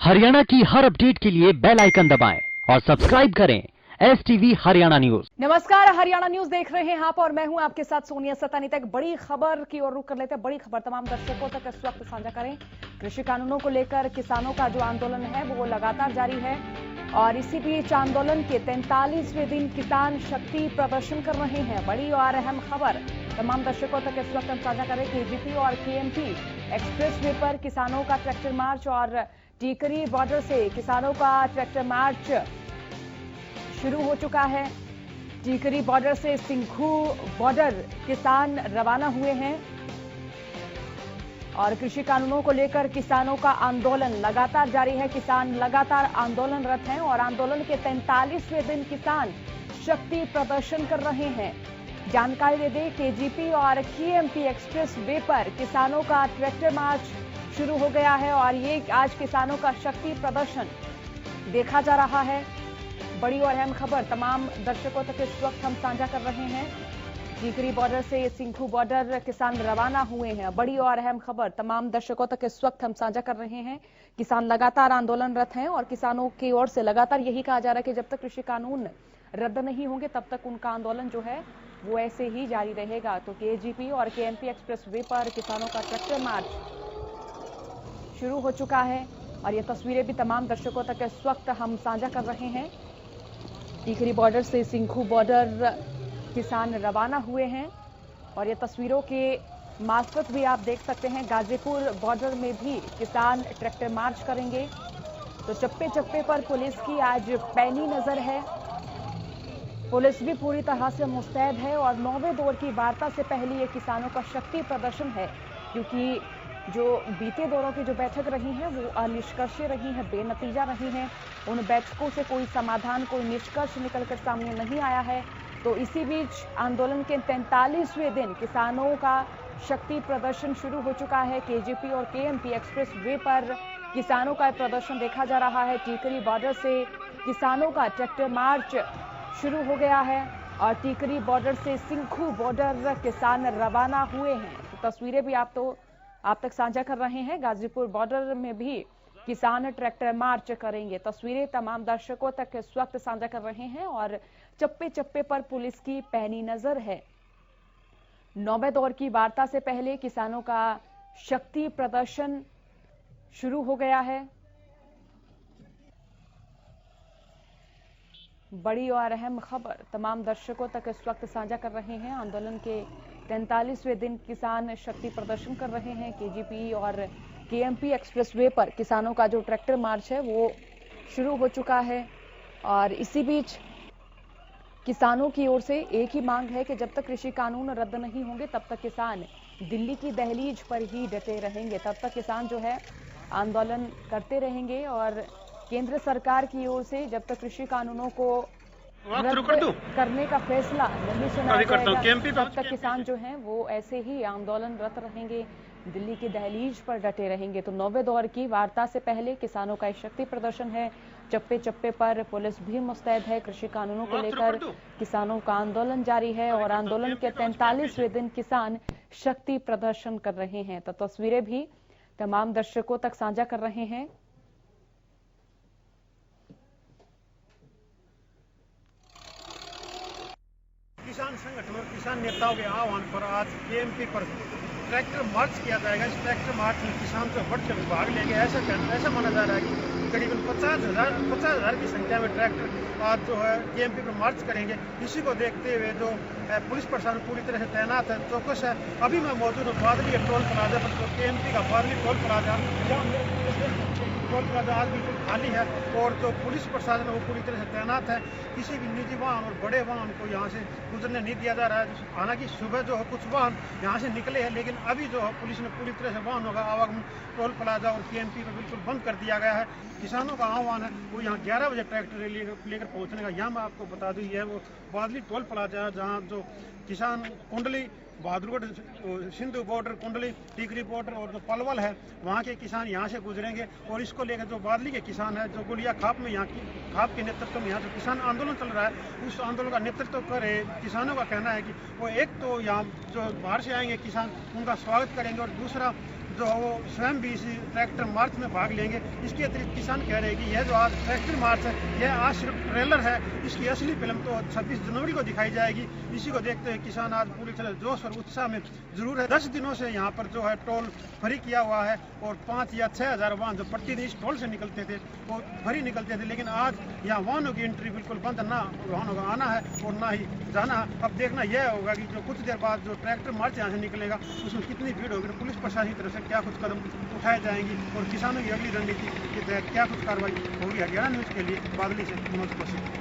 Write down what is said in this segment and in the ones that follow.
हरियाणा की हर अपडेट के लिए बेल आइकन दबाएं और सब्सक्राइब करें STV हरियाणा न्यूज। नमस्कार, हरियाणा न्यूज देख रहे हैं आप और मैं हूं आपके साथ सोनिया सतानी। तक बड़ी खबर की ओर रुख कर लेते हैं। बड़ी खबर तमाम दर्शकों तक इस वक्त साझा करें। कृषि कानूनों को लेकर किसानों का जो आंदोलन है वो लगातार जारी है और इसी बीच आंदोलन के 43वें दिन किसान शक्ति प्रदर्शन कर रहे हैं। बड़ी और अहम खबर तमाम दर्शकों तक इस वक्त हम साझा करें। KGP और KMP एक्सप्रेस वे पर किसानों का ट्रैक्टर मार्च और टीकरी बॉर्डर से किसानों का ट्रैक्टर मार्च शुरू हो चुका है। टीकरी बॉर्डर से सिंघू बॉर्डर किसान रवाना हुए हैं और कृषि कानूनों को लेकर किसानों का आंदोलन लगातार जारी है। किसान लगातार आंदोलनरत हैं और आंदोलन के 43वें दिन किसान शक्ति प्रदर्शन कर रहे हैं। जानकारी दे दें, KGP और KMP एक्सप्रेस वे पर किसानों का ट्रैक्टर मार्च शुरू हो गया है और ये आज किसानों का शक्ति प्रदर्शन देखा जा रहा है। बड़ी और अहम खबर तमाम दर्शकों तक इस वक्त हम साझा कर रहे हैं। टीकरी बॉर्डर से सिंघू बॉर्डर किसान रवाना हुए हैं। बड़ी और अहम खबर तमाम दर्शकों तक इस वक्त हम साझा कर रहे हैं। किसान लगातार आंदोलनरत हैं और किसानों की ओर से लगातार यही कहा जा रहा है कि जब तक कृषि कानून रद्द नहीं होंगे तब तक उनका आंदोलन जो है वो ऐसे ही जारी रहेगा। तो KGP और KMP एक्सप्रेस वे पर किसानों का ट्रैक्टर मार्च शुरू हो चुका है और ये तस्वीरें भी तमाम दर्शकों तक इस वक्त हम साझा कर रहे हैं। टीकरी बॉर्डर से सिंघू बॉर्डर किसान रवाना हुए हैं और ये तस्वीरों के मार्फत भी आप देख सकते हैं। गाजीपुर बॉर्डर में भी किसान ट्रैक्टर मार्च करेंगे। तो चप्पे चप्पे पर पुलिस की आज पैनी नजर है। पुलिस भी पूरी तरह से मुस्तैद है और 9वें दौर की वार्ता से पहले ये किसानों का शक्ति प्रदर्शन है, क्योंकि जो बीते दौरों की जो बैठक रही हैं वो अनिष्कर्षीय रही हैं, बेनतीजा रही हैं। उन बैठकों से कोई समाधान, कोई निष्कर्ष निकलकर सामने नहीं आया है। तो इसी बीच आंदोलन के 43वें दिन किसानों का शक्ति प्रदर्शन शुरू हो चुका है। KGP और KMP एक्सप्रेस वे पर किसानों का प्रदर्शन देखा जा रहा है। टीकरी बॉर्डर से किसानों का ट्रैक्टर मार्च शुरू हो गया है और टीकरी बॉर्डर से सिंघू बॉर्डर किसान रवाना हुए हैं। तो तस्वीरें भी आप तक साझा कर रहे हैं। गाजीपुर बॉर्डर में भी किसान ट्रैक्टर मार्च करेंगे। तस्वीरें तमाम दर्शकों तक इस वक्त साझा कर रहे हैं और चप्पे चप्पे पर पुलिस की पैनी नजर है। 9वें दौर की वार्ता से पहले किसानों का शक्ति प्रदर्शन शुरू हो गया है। बड़ी और अहम खबर तमाम दर्शकों तक इस वक्त साझा कर रहे हैं। आंदोलन के 43वें दिन किसान शक्ति प्रदर्शन कर रहे हैं। KGP और KMP एक्सप्रेस वे पर किसानों का जो ट्रैक्टर मार्च है वो शुरू हो चुका है और इसी बीच किसानों की ओर से एक ही मांग है कि जब तक कृषि कानून रद्द नहीं होंगे तब तक किसान दिल्ली की दहलीज पर ही डटे रहेंगे। तब तक किसान जो है आंदोलन करते रहेंगे और केंद्र सरकार की ओर से जब तक कृषि कानूनों को रद्द करने का फैसला नहीं सुना जाएगा तब तक किसान जो हैं वो ऐसे ही आंदोलनरत रहेंगे, दिल्ली की दहलीज पर डटे रहेंगे। तो 9वें दौर की वार्ता से पहले किसानों का शक्ति प्रदर्शन है। चप्पे चप्पे पर पुलिस भी मुस्तैद है। कृषि कानूनों को लेकर किसानों का आंदोलन जारी है और आंदोलन के 43वें दिन किसान शक्ति प्रदर्शन कर रहे हैं। तो तस्वीरें भी तमाम दर्शकों तक साझा कर रहे हैं। किसान संगठन और किसान नेताओं के आह्वान पर आज KMP पर ट्रैक्टर मार्च किया जाएगा। इस ट्रैक्टर मार्च में किसान से बढ़ चढ़ भाग लेंगे। ऐसा माना जा रहा है कि करीबन 50,000 की संख्या में ट्रैक्टर आज जो है KMP पर मार्च करेंगे। इसी को देखते हुए जो पुलिस प्रशासन पूरी तरह से तैनात है, चौकस है। अभी मैं मौजूद हूँ बादली टोल प्लाजा पर, तो KMP का बादली टोल प्लाजा आज बिल्कुल खाली है और जो पुलिस प्रशासन है वो पूरी तरह से तैनात है। किसी भी निजी वाहन और बड़े वाहन को यहाँ से गुजरने नहीं दिया जा रहा है। हालांकि सुबह जो है कुछ वाहन यहाँ से निकले हैं, लेकिन अभी जो है पुलिस ने पूरी तरह से वाहनों का आवागमन टोल प्लाजा और KMP पर बिल्कुल बंद कर दिया गया है। किसानों का आह्वान है वो यहाँ 11 बजे ट्रैक्टर लेकर पहुँचने का। यहाँ मैं आपको बता दूँ ये वो बादली टोल प्लाजा है जहाँ जो किसान कुंडली, बहादुरगढ़, सिंधु बॉर्डर, कुंडली, टीकरी बॉर्डर और जो पलवल है वहाँ के किसान यहाँ से गुजरेंगे। और इसको लेकर जो बादली के किसान है, जो गुलिया खाप में यहाँ की खाप के नेतृत्व में यहाँ जो किसान आंदोलन चल रहा है, उस आंदोलन का नेतृत्व कर रहे किसानों का कहना है कि वो एक तो यहाँ जो बाहर से आएंगे किसान उनका स्वागत करेंगे और दूसरा जो है वो स्वयं भी इस ट्रैक्टर मार्च में भाग लेंगे। इसके अतिरिक्त किसान कह रहे हैं कि यह जो आज ट्रैक्टर मार्च है यह आज सिर्फ ट्रेलर है, इसकी असली फिल्म तो 26 जनवरी को दिखाई जाएगी। इसी को देखते हुए किसान आज पूरी तरह जोश और उत्साह में जरूर है। 10 दिनों से यहाँ पर जो है टोल फ्री किया हुआ है और 5 या 6 हजार वाहन जो प्रतिदिन इस टोल से निकलते थे वो फ्री निकलते थे, लेकिन आज यहाँ वाहनों की एंट्री बिल्कुल बंद, ना वाहनों का आना है और ना ही जाना है। अब देखना यह होगा कि जो कुछ देर बाद जो ट्रैक्टर मार्च यहाँ से निकलेगा उसमें कितनी भीड़ होगी, पुलिस प्रशासन की तरफ से क्या कुछ कदम उठाए जाएंगी और किसानों की अगली रणनीति के तहत क्या कुछ कार्रवाई होगी। हरियाणा न्यूज के लिए बादली से मनोज कौशिक।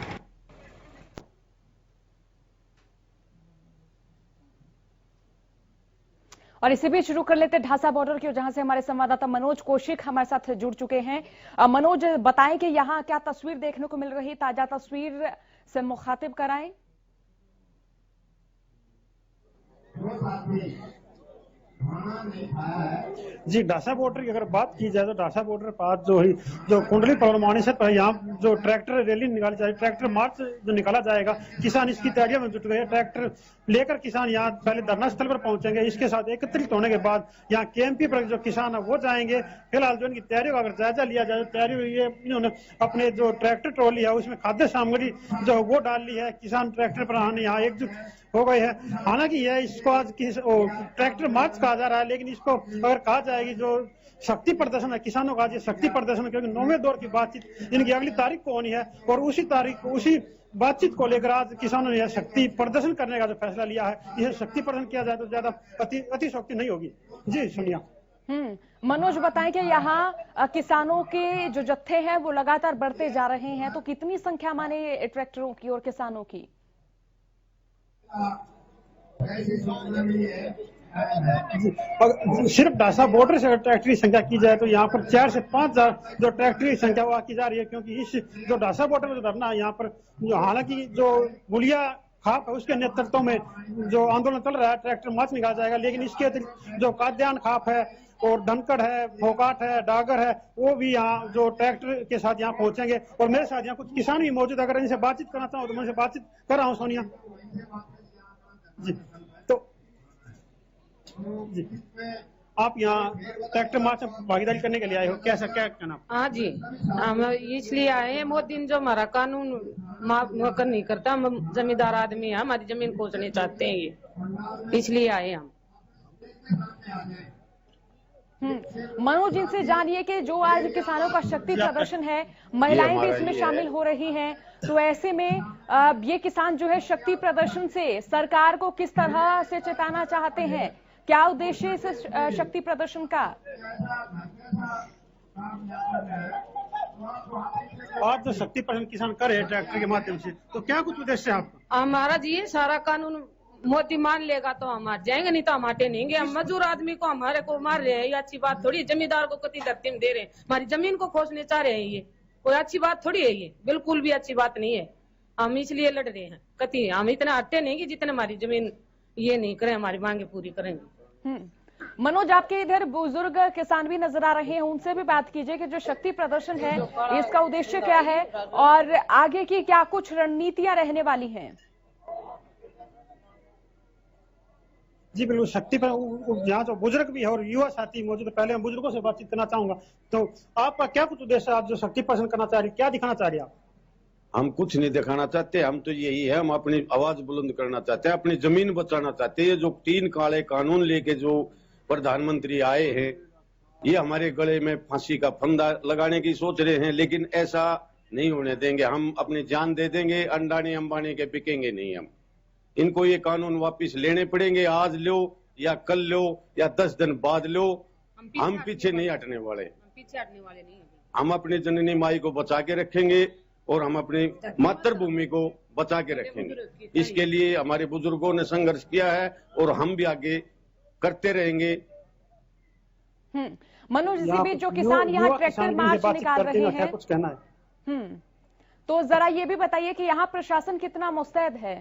और इसी बीच शुरू कर लेते ढासा बॉर्डर की, जहां से हमारे संवाददाता मनोज कौशिक हमारे साथ जुड़ चुके हैं। मनोज, बताएं कि यहां क्या तस्वीर देखने को मिल रही, ताजा तस्वीर से मुखातिब कराएं। जी, ढासा बॉर्डर की अगर बात की जाए तो ढासा बॉर्डर पास जो कुंडली परमाणी से यहाँ जो ट्रैक्टर रैली निकाली जाएगी, ट्रैक्टर मार्च जो निकाला जाएगा, किसान इसकी तैयारियों में जुट गए। ट्रैक्टर लेकर किसान यहाँ पहले धरना स्थल पर पहुंचेंगे। इसके साथ एकत्रित होने के बाद यहाँ केएमपी पर जो किसान है वो जाएंगे। फिलहाल जो इनकी तैयारियों का अगर जायजा लिया जाए तो तैयारी ये इन्होंने अपने जो ट्रैक्टर ट्रॉली है उसमें खाद्य सामग्री जो वो डाल ली है। किसान ट्रैक्टर पर आने यहाँ एकजुट हो गए हैं। हालांकि यह इसको आज ट्रैक्टर मार्च कहा जा रहा है, लेकिन इसको अगर कहा जाएगी जो शक्ति प्रदर्शन है किसानों का, आज ये शक्ति प्रदर्शन है, क्योंकि 9वें दौर की बातचीत इनकी अगली तारीख को होनी है और उसी तारीख को उसी बातचीत को लेकर आज किसानों ने यह शक्ति प्रदर्शन करने का जो फैसला लिया है। यह शक्ति प्रदर्शन किया जाए तो ज्यादा अतिशोक्ति नहीं होगी। जी सोनिया। मनोज, बताएं कि यहाँ किसानों के जो जत्थे हैं वो लगातार बढ़ते जा रहे हैं, तो कितनी संख्या माने ट्रैक्टरों की और किसानों की? सिर्फ ढासा बॉर्डर से अगर ट्रैक्टर की संख्या की जाए तो यहाँ पर 4 से 5 हजार जो ट्रैक्टर की संख्या वो की जा रही है, क्योंकि इस जो ढासा बॉर्डर में जो धरना है यहाँ पर हालांकि जो गुलिया खाप है उसके नेतृत्व में जो आंदोलन चल रहा है, ट्रैक्टर मार्च निकाला जाएगा, लेकिन इसके अतिरिक्त जो काद्यान खाप है और धनकड़ है, फोकाट है, डागर है, वो भी यहाँ जो ट्रैक्टर के साथ यहाँ पहुंचेंगे। और मेरे साथ यहाँ कुछ किसान भी मौजूद, अगर इनसे बातचीत करना चाहूँ तो मैं इनसे बातचीत कर रहा हूँ। सोनिया जी, तो जी आप यहाँ ट्रैक्टर मार्च में भागीदारी करने के लिए आए हो, कैसा क्या कहना? हाँ जी, हम इसलिए आए हैं। मोदी जो हमारा कानून माफ नहीं करता, हम जमींदार आदमी हैं, हमारी जमीन खोजने चाहते हैं, ये इसलिए आए हम। मनोज, इनसे जानिए कि जो आज किसानों का शक्ति प्रदर्शन है, महिलाएं भी इसमें शामिल हो रही हैं, तो ऐसे में ये किसान जो है शक्ति प्रदर्शन से सरकार को किस तरह से चेताना चाहते हैं? क्या उद्देश्य इस शक्ति प्रदर्शन का? आज जो शक्ति प्रदर्शन किसान कर रहे हैं ट्रैक्टर के माध्यम से, तो क्या कुछ उद्देश्य है आपका? हमारा जी सारा कानून मोदी मान लेगा तो हम हार जाएंगे, नहीं तो हम हटे नहीं। हम मजदूर आदमी को हमारे को मार रहे हैं, ये अच्छी बात थोड़ी। जमींदार को कति धरती में दे रहे हैं, हमारी जमीन को खोजने चाह रहे हैं, ये कोई अच्छी बात थोड़ी है, ये बिल्कुल भी अच्छी बात नहीं है। हम इसलिए लड़ रहे हैं, कति हम इतना हटते नहीं कि जितने हमारी जमीन ये नहीं करें, हमारी मांगे पूरी करेंगे। मनोज, आपके इधर बुजुर्ग किसान भी नजर आ रहे हैं, उनसे भी बात कीजिए कि जो शक्ति प्रदर्शन है इसका उद्देश्य क्या है और आगे की क्या कुछ रणनीतियां रहने वाली हैं? जी बिल्कुल, शक्ति पर यहाँ जो बुजुर्ग भी है और युवा साथी मौजूद है, पहले मैं बुजुर्गों से बातचीत करना चाहूंगा। तो आपका क्या कुछ उद्देश्य है, आप जो शक्ति प्रदर्शन करना चाह रही, क्या दिखाना चाह रही आप? हम कुछ नहीं दिखाना चाहते, हम तो यही है, हम अपनी आवाज बुलंद करना चाहते हैं, अपनी जमीन बचाना चाहते हैं। जो 3 काले कानून लेके जो प्रधानमंत्री आए हैं, ये हमारे गले में फांसी का फंदा लगाने की सोच रहे हैं, लेकिन ऐसा नहीं होने देंगे। हम अपनी जान दे देंगे, अंडानी अंबानी के बिकेंगे नहीं हम। इनको ये कानून वापस लेने पड़ेंगे, आज लो या कल लो या 10 दिन बाद लो, हम पीछे नहीं हटने वाले। हम अपनी जननी माई को बचा के रखेंगे और हम अपनी मातृभूमि को बचा के रखेंगे। इसके लिए हमारे बुजुर्गों ने संघर्ष किया है और हम भी आगे करते रहेंगे। मनोज, इसी बीच जो किसान यहाँ ट्रैक्टर मार्च निकाल रहे हैं, कुछ कहना है? तो जरा ये भी बताइए कि यहाँ प्रशासन कितना मुस्तैद है?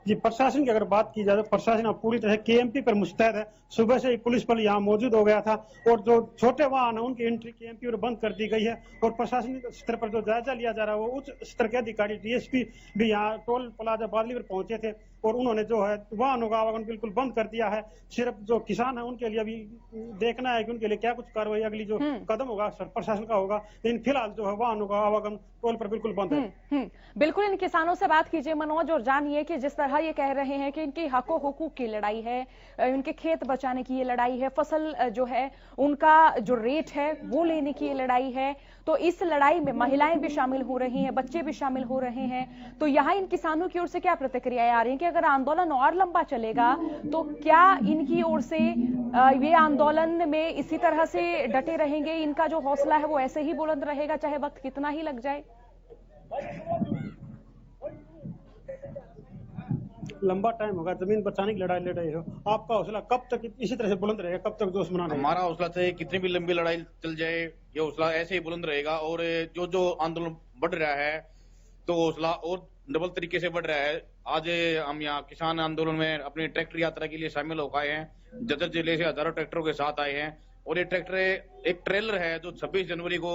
जी, प्रशासन की अगर बात की जाए तो प्रशासन अब पूरी तरह केएमपी पर मुस्तैद है। सुबह से ही पुलिस बल यहाँ मौजूद हो गया था और जो छोटे वाहन है उनकी एंट्री केएमपी पर बंद कर दी गई है। और प्रशासनिक स्तर पर जो जायजा लिया जा रहा है वो उच्च स्तर के अधिकारी डीएसपी भी यहाँ टोल प्लाजा बादली पर पहुंचे थे और उन्होंने जो है वाहनों का आवागमन बिल्कुल बंद कर दिया है। सिर्फ जो किसान है उनके लिए अभी देखना है कि उनके लिए क्या कुछ कार्रवाई अगली जो कदम होगा प्रशासन का होगा, लेकिन फिलहाल जो है वाहनों का आवागमन टोल पर बिल्कुल बंद है। बिल्कुल इन किसानों से बात कीजिए मनोज, और जानिए कि जिस तरह ये कह रहे हैं कि इनकी हकों हुकूक की लड़ाई है, इनके खेत बचाने की ये लड़ाई है, फसल जो है उनका जो रेट है वो लेने की ये लड़ाई है, तो इस लड़ाई में महिलाएं भी शामिल हो रही हैं, बच्चे भी शामिल हो रहे हैं। तो यहाँ इन किसानों की ओर से क्या प्रतिक्रियाएं आ रही हैं कि अगर आंदोलन और लंबा चलेगा तो क्या इनकी ओर से ये आंदोलन में इसी तरह से डटे रहेंगे, इनका जो हौसला है वो ऐसे ही बुलंद रहेगा चाहे वक्त कितना ही लग जाए? लंबा टाइम होगा, जमीन बचाने की लड़ाई लड़ रहे हो, आपका हौसला कब तक इसी तरह से बुलंद रहेगा, कब तक जोश मनाना? हमारा हौसला चाहे कितनी भी लंबी लड़ाई चल जाए, ये हौसला ऐसे ही बुलंद रहेगा। और जो आंदोलन बढ़ रहा है तो हौसला और डबल तरीके से बढ़ रहा है। आज हम यहाँ किसान आंदोलन में अपनी ट्रैक्टर यात्रा के लिए शामिल हो गए हैं। जजर जिले से हजारों ट्रैक्टरों के साथ आए हैं और ये ट्रैक्टर एक ट्रेलर है जो 26 जनवरी को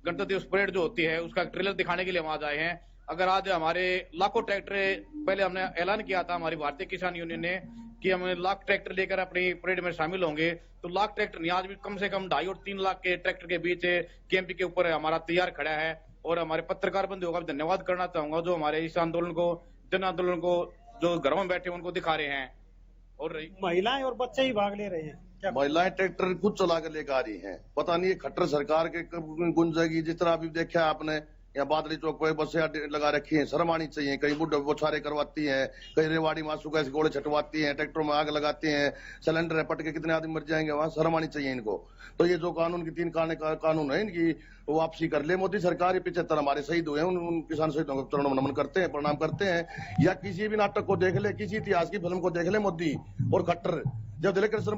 गणतंत्र दिवस परेड जो होती है उसका ट्रेलर दिखाने के लिए हम आज आए हैं। अगर आज हमारे लाखों ट्रैक्टर, पहले हमने ऐलान किया था हमारी भारतीय किसान यूनियन ने कि हम लाख ट्रैक्टर लेकर अपनी परेड में शामिल होंगे, तो लाख ट्रैक्टर नहीं, आज भी कम से कम 2.5 और 3 लाख के ट्रैक्टर के बीच केएमपी के ऊपर हमारा तैयार खड़ा है। और हमारे पत्रकार बंधुओं का भी धन्यवाद करना चाहूंगा जो हमारे इस आंदोलन को, जन आंदोलन को जो घरों में बैठे उनको दिखा रहे हैं। और महिलाएं और बच्चे ही भाग ले रहे हैं। महिलाएं ट्रैक्टर खुद चला कर लेकर आ रही हैं, पता नहीं ये खट्टर सरकार के गुंजेगी। जिस तरह अभी देखा आपने यहाँ बादली चौक पर बसें लगा रखी हैं, शर्म आनी चाहिए। कई बुढ़े बोछारे करवाती हैं, कई रेवाड़ी मासू का गोले छटवाती हैं, ट्रैक्टरों में आग लगाती हैं, सिलेंडर पट के कितने आदमी मर जाएंगे वहां, शर्म आनी चाहिए इनको। तो ये जो कानून की 3 कानून है इनकी वापसी कर ले मोदी सरकार। 75 हमारे शहीद हुए हैं, उन किसान शहीदों को चरणों में नमन करते हैं, प्रणाम करते हैं। या किसी भी नाटक को देख ले, किसी इतिहास की फिल्म को देख ले, मोदी और खट्टर जब दिल्ली कृष्ण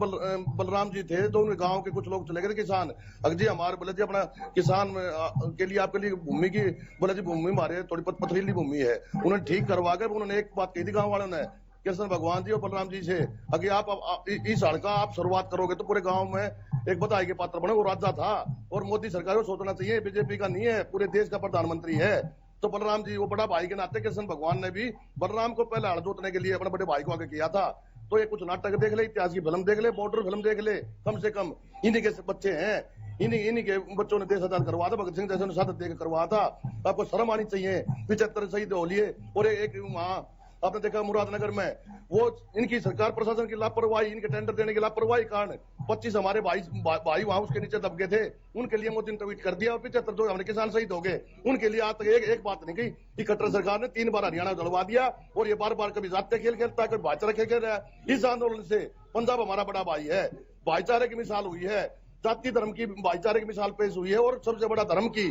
बलराम जी थे तो उनके गांव के कुछ लोग चले गए किसान। अगर जी हमारे बोले जी अपना किसान के लिए आपके लिए भूमि की, बोले जी भूमि हमारे थोड़ी पथरीली भूमि है, उन्होंने ठीक करवा कर उन्होंने एक बात कही थी गाँव वालों ने, कृष्ण भगवान जी और बलराम जी से, अगर आप इस साल का आप शुरुआत करोगे तो पूरे गाँव में एक बधाई के पात्र बने। वो राजा था और मोदी सरकार को सोचना चाहिए, बीजेपी का नहीं है, पूरे देश का प्रधानमंत्री है। तो बलराम जी वो बड़ा भाई के नाते कृष्ण भगवान ने भी बलराम को पहले हल जोतने के लिए अपने बड़े भाई को आगे किया था। तो ये कुछ नाटक देख ले, इतिहास की फिल्म देख ले, बॉर्डर फिल्म देख ले, कम से कम इन्हीं के बच्चे हैं, इन्हीं के बच्चों ने देश आजाद करवा था, भगत सिंह जैसे ने शहादत देकर करवा था। आपको शर्म आनी चाहिए। 75 शहीद हो लिए। और एक वहां आपने देखा मुरादनगर में वो इनकी सरकार प्रशासन की लापरवाही, इनके टेंडर देने की लापरवाही कारण 25 हमारे भाई वहां उसके नीचे दब गए थे, उनके लिए मोदी ने ट्वीट कर दिया। और 75 जो हमारे किसान शहीद हो गए उनके लिए आज तक एक बात नहीं कही। इकट्ठा सरकार ने 3 बार हरियाणा जलवा दिया और ये बार कभी जाते खेल खेलता है, कभी भाईचारा खेल खेल रहा है। इस आंदोलन से पंजाब हमारा बड़ा भाई है, भाईचारे की मिसाल हुई है, जाति धर्म की भाईचारे की मिसाल पेश हुई है। और सबसे बड़ा धर्म की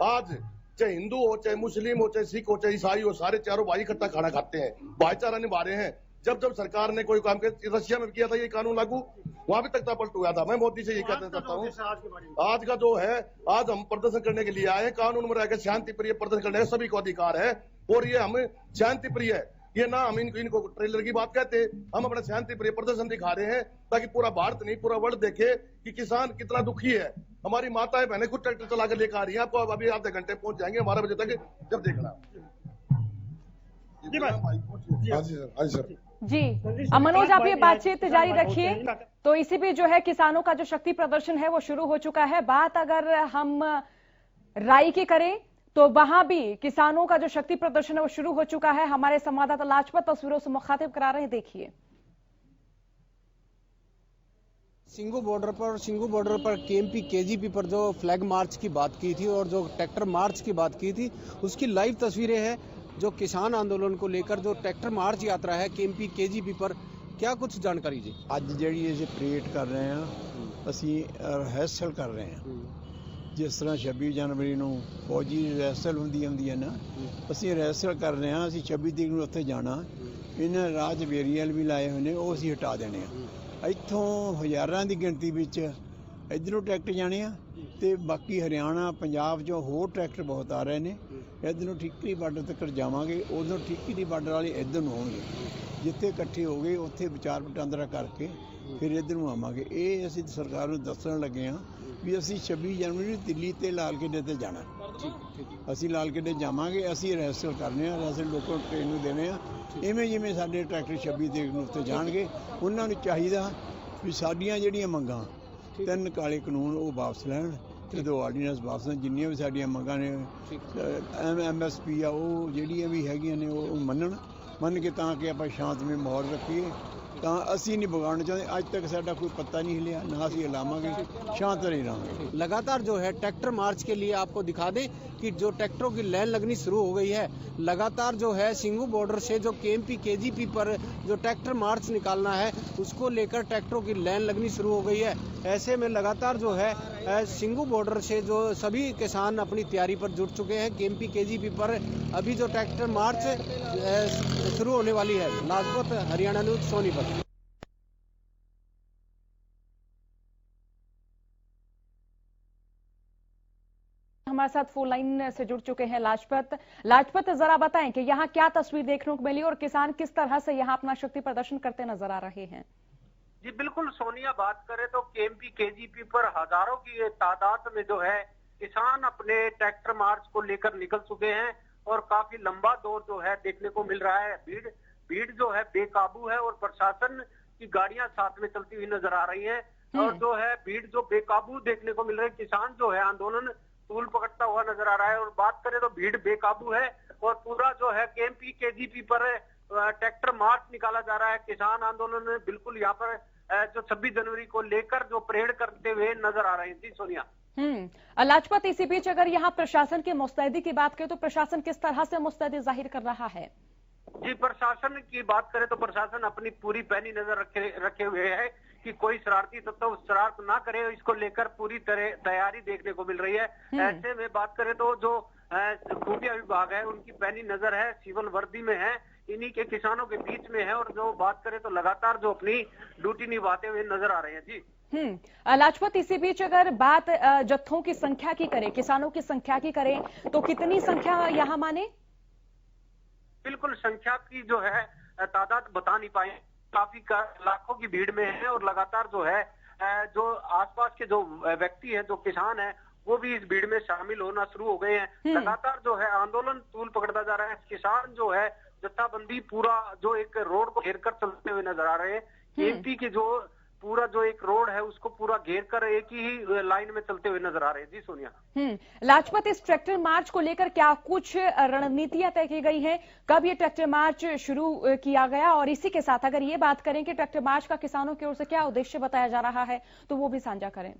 आज चाहे हिंदू हो, चाहे मुस्लिम हो, चाहे सिख हो, चाहे ईसाई हो, सारे चारों भाई इकट्ठा खाना खाते हैं, भाईचारा निभा रहे हैं। जब सरकार ने कोई काम किया, रशिया में किया था ये कानून लागू, वहां भी तख्ता पलट हुआ था। मैं मोदी से ये कहना चाहता हूँ, आज का जो है, आज हम प्रदर्शन करने के लिए आए हैं, कानून में रहकर शांति प्रिय प्रदर्शन करने का सभी को अधिकार है। और ये हम शांति प्रिय है, ये ना हम इनको ट्रेलर की बात कहते, हम अपना शांति प्रिय प्रदर्शन दिखा रहे हैं ताकि पूरा भारत नहीं पूरा वर्ल्ड देखे कि किसान कितना दुखी है। हमारी माताएं बहनें खुद ट्रैक्टर चला कर लेकर आ रही है। आपको अभी आधे घंटे पहुंच जाएंगे 12 बजे तक, जब देखना। जी मनोज, आप ये बातचीत जारी रखिए। तो इसी भी जो है किसानों का जो शक्ति प्रदर्शन है वो शुरू हो चुका है। बात अगर हम राई की करें तो वहां भी किसानों का जो शक्ति प्रदर्शन है वो शुरू हो चुका है। हमारे संवाददाता लाजपत तस्वीरों से मुखातिब करा रहे हैं, देखिए। सिंगू बॉर्डर पर केएमपी केजीपी पर जो फ्लैग मार्च की बात की थी और जो ट्रैक्टर मार्च की बात की थी, उसकी लाइव तस्वीरें हैं। जो किसान आंदोलन को लेकर जो ट्रैक्टर मार्च यात्रा है केएमपी केजीपी पर, क्या कुछ जानकारी जी? ਅੱਜ ਜਿਹੜੀ ਇਹ ਪਰੇਡ ਕਰ ਰਹੇ ਹਾਂ, ਅਸੀਂ ਰਿਹਰਸਲ ਕਰ ਰਹੇ ਹਾਂ। ਜਿਸ ਤਰ੍ਹਾਂ 26 ਜਨਵਰੀ ਨੂੰ ਫੌਜੀ ਰਿਹਰਸਲ ਹੁੰਦੀ ਹੈ ਨਾ, ਅਸੀਂ ਰਿਹਰਸਲ ਕਰ ਰਹੇ ਹਾਂ। ਅਸੀਂ 26 ਤਰੀਕ ਨੂੰ ਉੱਥੇ ਜਾਣਾ, ਇਹਨਾਂ ਰਾਜ ਵੇਰੀਅਲ ਵੀ ਲਾਏ ਹੋਏ ਨੇ, ਉਹ ਅਸੀਂ ਹਟਾ ਦੇਣੇ ਆ। ਇੱਥੋਂ ਹਜ਼ਾਰਾਂ ਦੀ ਗਿਣਤੀ ਵਿੱਚ ਇੱਧਰੋਂ ਟਰੈਕਟਰ ਜਾਣੇ ਆ ਤੇ ਬਾਕੀ ਹਰਿਆਣਾ ਪੰਜਾਬ 'ਚੋਂ ਹੋਰ ਟਰੈਕਟਰ ਬਹੁਤ ਆ ਰਹੇ ਨੇ। ਇੱਧਰੋਂ ਠੀਕਰੀ ਬਾਰਡਰ ਤੱਕ ਜਾਵਾਂਗੇ, ਉਦੋਂ ਠੀਕਰੀ ਬਾਰਡਰ ਵਾਲੇ ਇੱਧਰ ਨੂੰ ਆਉਣਗੇ। ਜਿੱਥੇ ਇਕੱਠੇ ਹੋ ਗਏ ਉੱਥੇ ਵਿਚਾਰ ਵਟਾਂਦਰਾ ਕਰਕੇ ਫਿਰ ਇੱਧਰ ਨੂੰ ਆਵਾਂਗੇ। ਇਹ ਅਸੀਂ ਸਰਕਾਰ ਨੂੰ ਦੱਸਣ ਲੱਗੇ ਹਾਂ ਵੀ ਅਸੀਂ 26 ਜਨਵਰੀ ਨੂੰ ਦਿੱਲੀ ਤੇ ਲਾਲ ਕਿਲ੍ਹੇ ਤੇ ਜਾਣਾ। ਅਸੀਂ ਲਾਲ ਕਿਲ੍ਹੇ ਜਾਵਾਂਗੇ, ਅਸੀਂ ਰਿਹਰਸਲ ਕਰਨੇ ਆ, ਰਿਹਰਸਲ ਲੋਕਾਂ ਨੂੰ ਟ੍ਰੇਨ ਨੂੰ ਦੇਣੇ ਆ ਇਵੇਂ ਜਿਵੇਂ ਸਾਡੇ ਟਰੈਕਟਰ 26 ਤਰੀਕ ਨੂੰ ਉੱਤੇ ਜਾਣਗੇ ਉਹਨਾਂ ਨੂੰ ਚਾਹੀਦਾ ਵੀ ਸਾਡੀਆਂ ਜਿਹੜੀਆਂ ਮੰਗਾਂ 3 ਕਾਲੇ ਕਾਨੂੰਨ ਉਹ ਵਾਪਸ ਲੈਣ ਤੇ 2 ਆਰਡੀਨੈਂਸ ਵਾਪਸ ਲੈਣ। ਜਿੰਨੀਆਂ ਵੀ ਸਾਡੀਆਂ ਮੰਗਾਂ ਨੇ MSP ਆ ਉਹ ਜਿਹੜੀਆਂ ਵੀ ਹੈਗੀਆਂ ਨੇ ਉਹ ਮੰਨ ਕੇ ਤਾਂ ਕਿ ਆਪਾਂ ਸ਼ਾਂਤਮਈ ਮਾਹੌਲ ਰੱਖੀਏ। ਤਾਂ ਅਸੀਂ नहीं बिगाड़ना चाहते। आज तक साडा कोई पत्ता नहीं हिलिया, ना असीं हिलावांगे, शांत रही रहेंगे। लगातार जो है ट्रैक्टर मार्च के लिए आपको दिखा दें कि जो ट्रैक्टरों की लाइन लगनी शुरू हो गई है। लगातार जो है सिंगू बॉर्डर से जो KMP KGP पर जो ट्रैक्टर मार्च निकालना है उसको लेकर ट्रैक्टरों की लाइन लगनी शुरू हो गई है। ऐसे में लगातार जो है सिंगू बॉर्डर से जो सभी किसान अपनी तैयारी पर जुट चुके हैं। KMP KGP पर अभी जो ट्रैक्टर मार्च शुरू होने वाली है। लाजपत, हरियाणा न्यूज, सोनीपत। हमारे साथ फोन लाइन से जुड़ चुके हैं लाजपत, जरा बताएं कि यहाँ क्या तस्वीर देखने को मिली और किसान किस तरह से यहाँ अपना शक्ति प्रदर्शन करते नजर आ रहे हैं। जी बिल्कुल सोनिया, बात करें तो KMP KGP पर हजारों की तादाद में जो है किसान अपने ट्रैक्टर मार्च को लेकर निकल चुके हैं और काफी लंबा दौर जो है देखने को मिल रहा है। भीड़ जो है बेकाबू है और प्रशासन की गाड़ियां साथ में चलती हुई नजर आ रही है और जो है भीड़ जो बेकाबू देखने को मिल रही है। किसान जो है आंदोलन तूल पकड़ता हुआ नजर आ रहा है और बात करें तो भीड़ बेकाबू है और पूरा जो है KMP KGP पर ट्रैक्टर मार्च निकाला जा रहा है। किसान आंदोलन में बिल्कुल यहाँ पर जो 26 जनवरी को लेकर जो परेड करते हुए नजर आ रहे हैं। जी सोनिया। लाजपत, इसी बीच अगर यहाँ प्रशासन की मुस्तैदी की बात करें तो प्रशासन किस तरह से मुस्तैदी जाहिर कर रहा है? जी प्रशासन की बात करें तो प्रशासन अपनी पूरी पैनी नजर रखे हुए है कि कोई शरारती तत्व शरारत ना करे, इसको लेकर पूरी तरह तैयारी देखने को मिल रही है। ऐसे में बात करें तो जो खुफिया विभाग है उनकी पैनी नजर है, सिविल वर्दी में है, इन्हीं के किसानों के बीच में है और जो बात करें तो लगातार जो अपनी ड्यूटी निभाते हुए नजर आ रहे हैं। जी लाजपत, इसी बीच अगर बात जत्थों की संख्या की करें, किसानों की संख्या की करें तो कितनी संख्या यहाँ माने? बिल्कुल संख्या की जो है तादाद बता नहीं पाए, काफी लाखों की भीड़ में है और लगातार जो है जो आसपास के जो व्यक्ति है, जो किसान है, वो भी इस भीड़ में शामिल होना शुरू हो गए हैं। लगातार जो है आंदोलन तूल पकड़ता जा रहा है। किसान जो है जत्थाबंदी पूरा जो एक रोड को घेर कर चलते हुए नजर आ रहे हैं। KMP के जो पूरा जो एक रोड है उसको पूरा घेर कर एक ही लाइन में चलते हुए नजर आ रहे हैं। जी सोनिया। लाजपत, इस ट्रैक्टर मार्च को लेकर क्या कुछ रणनीतियां तय की गई हैं? कब ये ट्रैक्टर मार्च शुरू किया गया और इसी के साथ अगर ये बात करें कि ट्रैक्टर मार्च का किसानों की ओर से क्या उद्देश्य बताया जा रहा है तो वो भी साझा करें।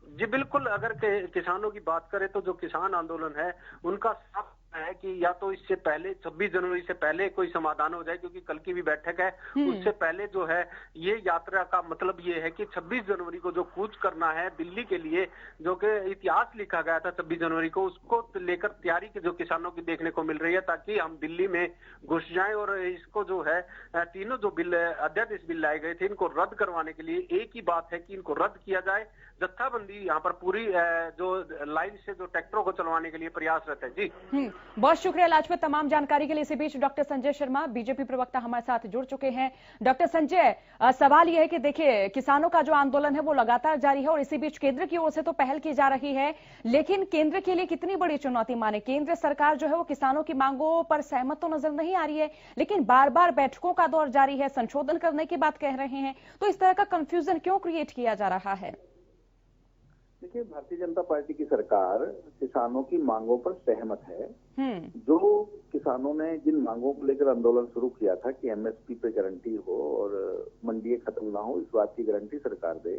जी बिल्कुल, अगर किसानों की बात करें तो जो किसान आंदोलन है उनका साफ है कि या तो इससे पहले 26 जनवरी से पहले कोई समाधान हो जाए, क्योंकि कल की भी बैठक है, उससे पहले जो है ये यात्रा का मतलब ये है कि 26 जनवरी को जो कूच करना है दिल्ली के लिए, जो कि इतिहास लिखा गया था 26 जनवरी को, उसको लेकर तैयारी की जो किसानों की देखने को मिल रही है ताकि हम दिल्ली में घुस जाएं और इसको जो है तीनों जो बिल अध्यादेश बिल लाए गए थे इनको रद्द करवाने के लिए एक ही बात है कि इनको रद्द किया जाए। जत्थाबंदी यहाँ पर पूरी जो लाइन से जो ट्रैक्टरों को चलवाने के लिए प्रयासरत है। जी बहुत शुक्रिया लाजपत तमाम जानकारी के लिए। इसी बीच डॉक्टर संजय शर्मा बीजेपी प्रवक्ता हमारे साथ जुड़ चुके हैं। डॉक्टर संजय, सवाल यह है कि देखिए किसानों का जो आंदोलन है वो लगातार जारी है और इसी बीच केंद्र की ओर से तो पहल की जा रही है, लेकिन केंद्र के लिए कितनी बड़ी चुनौती माने? केंद्र सरकार जो है वो किसानों की मांगों पर सहमत तो नजर नहीं आ रही है, लेकिन बार बार बैठकों का दौर जारी है, संशोधन करने की बात कह रहे हैं, तो इस तरह का कंफ्यूजन क्यों क्रिएट किया जा रहा है? देखिए, भारतीय जनता पार्टी की सरकार किसानों की मांगों पर सहमत है। जो किसानों ने जिन मांगों को लेकर आंदोलन शुरू किया था कि MSP पे गारंटी हो और मंडियां खत्म ना हो, इस बात की गारंटी सरकार दे,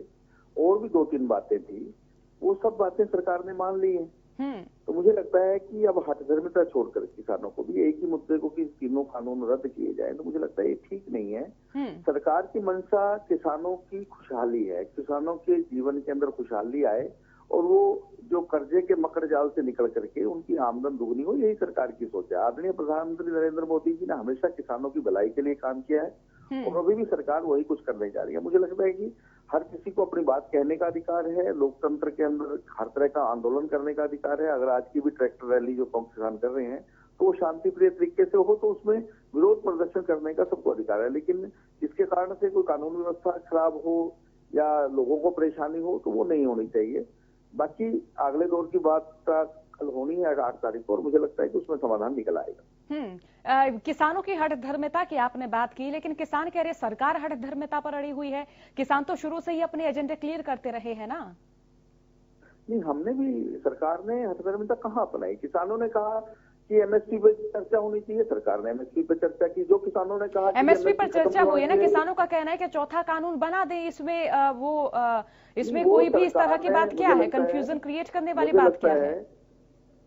और भी 2-3 बातें थी, वो सब बातें सरकार ने मान ली है। तो मुझे लगता है कि अब हठधर्मिता छोड़कर किसानों को भी एक ही मुद्दे को कि तीनों कानून रद्द किए जाए, तो मुझे लगता है ये ठीक नहीं है। सरकार की मंशा किसानों की खुशहाली है, किसानों के जीवन के अंदर खुशहाली आए और वो जो कर्जे के मकर जाल से निकल करके उनकी आमदन दुगनी हो, यही सरकार की सोच है। आदरणीय प्रधानमंत्री नरेंद्र मोदी जी ने हमेशा किसानों की भलाई के लिए काम किया है और अभी भी सरकार वही कुछ करने जा रही है। मुझे लगता है कि हर किसी को अपनी बात कहने का अधिकार है, लोकतंत्र के अंदर हर तरह का आंदोलन करने का अधिकार है। अगर आज की भी ट्रैक्टर रैली जो किसान कर रहे हैं तो वो शांति प्रिय तरीके से हो तो उसमें विरोध प्रदर्शन करने का सबको अधिकार है, लेकिन इसके कारण से कोई कानून व्यवस्था खराब हो या लोगों को परेशानी हो तो वो नहीं होनी चाहिए। बाकी अगले दौर की बात कल होनी है 8 तारीख को और मुझे लगता है कि उसमें समाधान निकल आएगा। किसानों की हठधर्मिता की आपने बात की, लेकिन किसान कह रहे सरकार हठधर्मिता पर अड़ी हुई है। किसान तो शुरू से ही अपने एजेंडे क्लियर करते रहे हैं ना। नहीं, हमने भी, सरकार ने हठधर्मिता कहाँ अपनाई? किसानों ने कहा कि एमएसपी पर चर्चा होनी चाहिए, सरकार ने एमएसपी पर चर्चा की। जो किसानों ने कहा एमएसपी पर चर्चा हुई है ना, किसानों का कहना है कि चौथा कानून बना दें, इसमें इसमें कोई भी इस तरह की बात क्या है? कंफ्यूजन क्रिएट करने वाली बात क्या है?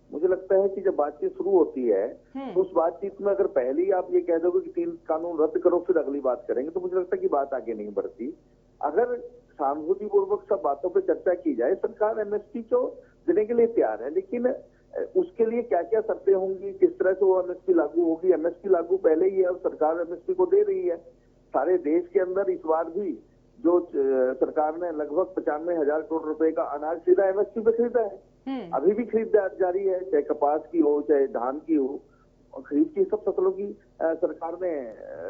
मुझे लगता है कि जब बातचीत शुरू होती है तो उस बातचीत में अगर पहले ही आप ये कह दोगे कि 3 कानून रद्द करो फिर अगली बात करेंगे, तो मुझे लगता है कि बात आगे नहीं बढ़ती। अगर सहानुभूतिपूर्वक सब बातों पर चर्चा की जाए, सरकार एमएसपी को देने के लिए तैयार है, लेकिन उसके लिए क्या क्या शर्तें होंगी, किस तरह से वो एमएसपी लागू होगी। एमएसपी लागू पहले ही है और सरकार एमएसपी को दे रही है। सारे देश के अंदर इस बार भी जो सरकार ने लगभग 95,000 करोड़ रुपए का अनाज सीधा एमएसपी पे खरीदा है। अभी भी खरीदारी जारी है, चाहे कपास की हो चाहे धान की हो, और खरीद की सब फसलों की सरकार ने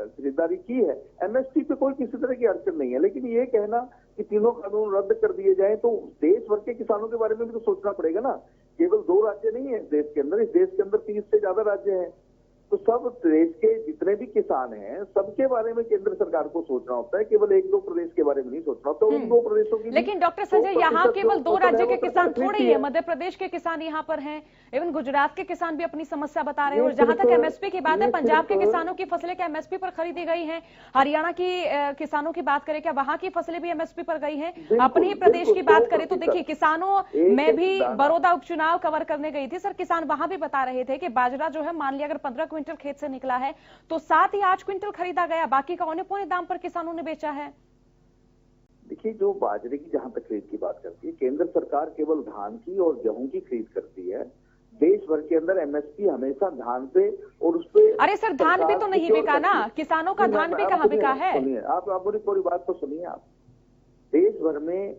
खरीदारी की है। एमएसपी पे कोई किसी तरह की अड़चन नहीं है, लेकिन ये कहना कि तीनों कानून रद्द कर दिए जाएं, तो देश भर के किसानों के बारे में भी तो सोचना पड़ेगा ना। केवल 2 राज्य नहीं है देश के अंदर, इस देश के अंदर 30 से ज्यादा राज्य हैं, तो सब देश के जितने भी किसान हैं सबके बारे में केंद्र सरकार को सोचना होता है, केवल 1-2 प्रदेश के बारे में नहीं सोचना होता। उन 2 प्रदेशों की, लेकिन डॉक्टर संजय, यहाँ केवल 2 राज्य के किसान थोड़े ही है, मध्य प्रदेश के किसान यहाँ पर हैं, इवन गुजरात के किसान भी अपनी समस्या बता रहे हैं। और जहां तक एमएसपी की बात है, पंजाब के किसानों की फसलें क्या एमएसपी पर खरीदी गई हैं? हरियाणा की किसानों की बात करें, क्या वहां की फसलें भी एमएसपी पर गई हैं? अपने ही प्रदेश की बात करें तो देखिए, किसानों में भी बड़ौदा उपचुनाव कवर करने गई थी सर, किसान वहां भी बता रहे थे कि बाजरा जो है, मान लिया अगर 15 क्विंटल खेत से निकला है तो 7 या 8 क्विंटल खरीदा गया, बाकी का औने-पौने दाम पर किसानों ने बेचा है। देखिए, जो बाजरे की जहां तक खरीद की बात करती है, केंद्र सरकार केवल धान की और गेहूं की खरीद करती है। देश भर के अंदर एमएसपी हमेशा धान पे और उस पे। अरे सर, धान भी तो नहीं बिका ना, किसानों का धान भी कहाँ बिका है? सुनिए, आप मेरी पूरी बात तो सुनिए। आप देश भर में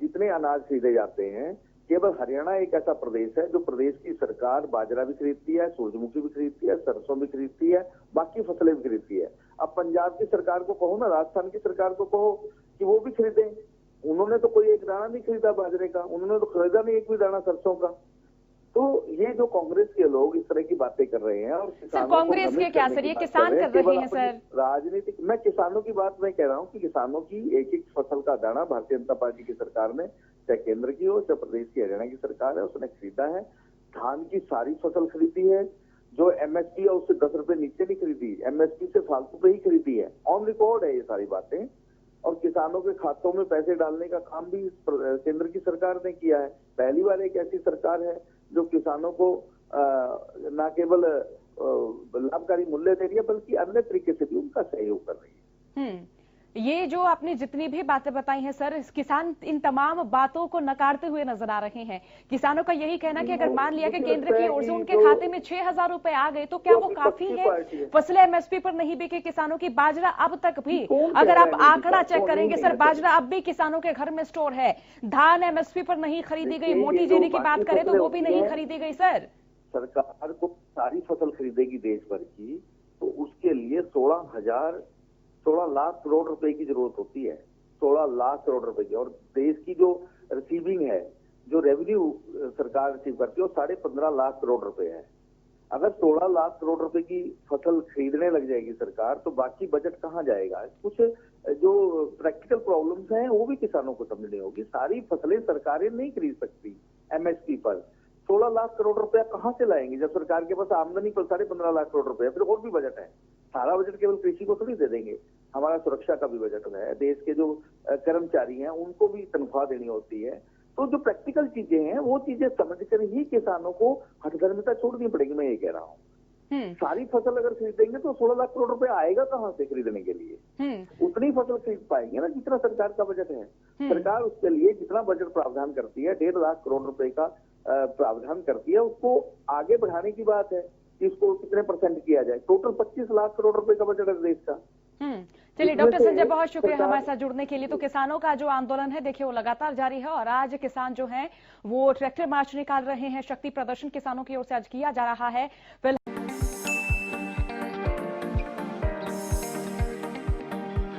जितने अनाज खरीदे जाते हैं, केवल हरियाणा एक ऐसा प्रदेश है जो प्रदेश की सरकार बाजरा भी खरीदती है, सूरजमुखी भी खरीदती है, सरसों भी खरीदती है, बाकी फसलें भी खरीदती है। अब पंजाब की सरकार को कहो ना, राजस्थान की सरकार को कहो कि वो भी खरीदें, उन्होंने तो कोई एक दाना नहीं खरीदा बाजरे का, उन्होंने तो खरीदा नहीं एक भी दाना सरसों का। तो ये जो कांग्रेस के लोग इस तरह की बातें कर रहे हैं, और कांग्रेस के क्या सर, ये किसान कर रहे हैं सर राजनीतिक। मैं किसानों की बात नहीं कह रहा हूँ कि किसानों की एक फसल का दाना भारतीय जनता पार्टी की सरकार ने, चाहे केंद्र की हो चाहे प्रदेश की हरियाणा की सरकार है, उसने खरीदा है। धान की सारी फसल खरीदी है, जो एमएसपी है उससे 10 रुपए नीचे नहीं खरीदी, एमएसपी से फालतू पे ही खरीदी है। ऑन रिकॉर्ड है ये सारी बातें। और किसानों के खातों में पैसे डालने का काम भी केंद्र की सरकार ने किया है। पहली बार एक ऐसी सरकार है जो किसानों को न केवल लाभकारी मूल्य दे रही है, बल्कि अन्य तरीके से भी उनका सहयोग कर रही है। ये जो आपने जितनी भी बातें बताई हैं सर, किसान इन तमाम बातों को नकारते हुए नजर आ रहे हैं। किसानों का यही कहना कि अगर मान लिया कि केंद्र की ओर से उनके खाते में 6,000 रुपए आ गए तो क्या वो काफी है? फसलें एमएसपी पर नहीं बिके किसानों की, बाजरा अब तक भी, अगर आप आंकड़ा चेक करेंगे सर, बाजरा अब भी किसानों के घर में स्टोर है। धान एमएसपी पर नहीं खरीदी गई, मोटी जीरी की बात करें तो वो भी नहीं खरीदी गई सर। सरकार को सारी फसल खरीदेगी देश भर की, तो उसके लिए 16 लाख करोड़ रुपए की जरूरत होती है, 16 लाख करोड़ रुपए की। और देश की जो रिसीविंग है, जो रेवेन्यू सरकार रिसीव करती है, वो 15.5 लाख करोड़ रुपए है। अगर 16 लाख करोड़ रुपए की फसल खरीदने लग जाएगी सरकार, तो बाकी बजट कहाँ जाएगा? कुछ जो प्रैक्टिकल प्रॉब्लम्स हैं वो भी किसानों को समझनी होगी। सारी फसलें सरकारें नहीं खरीद सकती एमएसपी पर। 16 लाख करोड़ रुपया कहाँ से लाएंगे जब सरकार के पास आमदनी पर 15.5 लाख करोड़ रुपया? फिर और भी बजट है। सारा बजट केवल कृषि को थोड़ी दे देंगे, हमारा सुरक्षा का भी बजट है, देश के जो कर्मचारी हैं उनको भी तनख्वाह देनी होती है। तो जो प्रैक्टिकल चीजें हैं वो चीजें समझकर ही किसानों को हठधर्मिता छोड़नी पड़ेगी, मैं ये कह रहा हूँ। सारी फसल अगर खरीदेंगे तो 16 लाख करोड़ रुपए आएगा कहाँ से खरीदने के लिए? उतनी फसल खरीद पाएंगे ना जितना सरकार का बजट है। सरकार उसके लिए जितना बजट प्रावधान करती है, 1.5 लाख करोड़ रुपए का प्रावधान करती है, उसको आगे बढ़ाने की बात है कि इसको कितने % किया जाए। टोटल 25 लाख करोड़ रुपए का बजट है देश का। चलिए डॉक्टर संजय, बहुत शुक्रिया हमारे साथ जुड़ने के लिए। तो किसानों का जो आंदोलन है देखिए वो लगातार जारी है, और आज किसान जो हैं वो ट्रैक्टर मार्च निकाल रहे हैं, शक्ति प्रदर्शन किसानों की ओर से आज किया जा रहा है।